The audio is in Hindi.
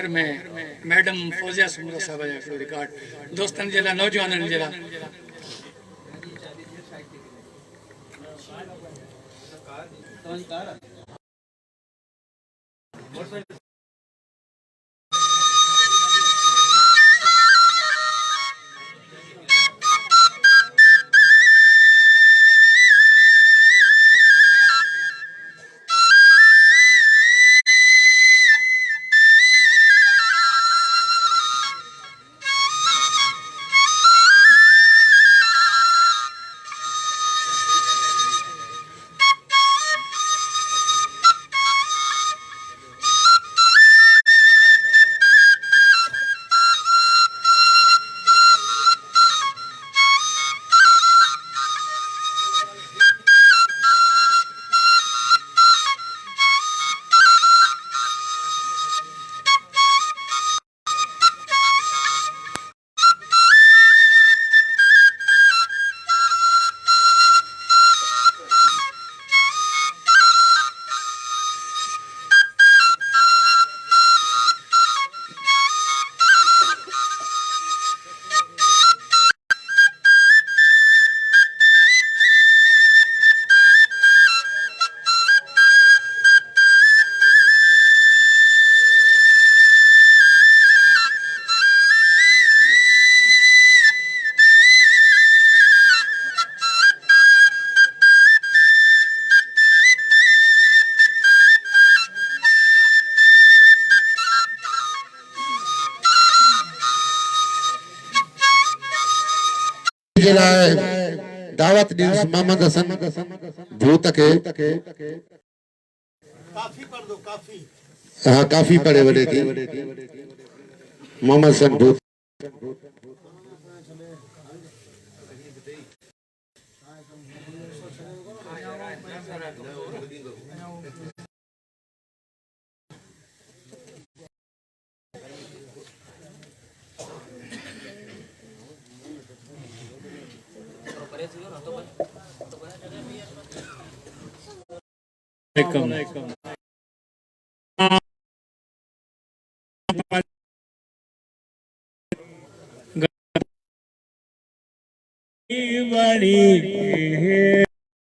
घर में मैडम फौजिया सुमरा साहब जा रिकॉर्ड दोस्तन जेला नौजवानन जेला दावत न्यूज मोहम्मद हसन भूत के काफी पढ़ दो काफी हाँ काफी पढ़े बड़े थी मोहम्मद हसन भूत बड़ी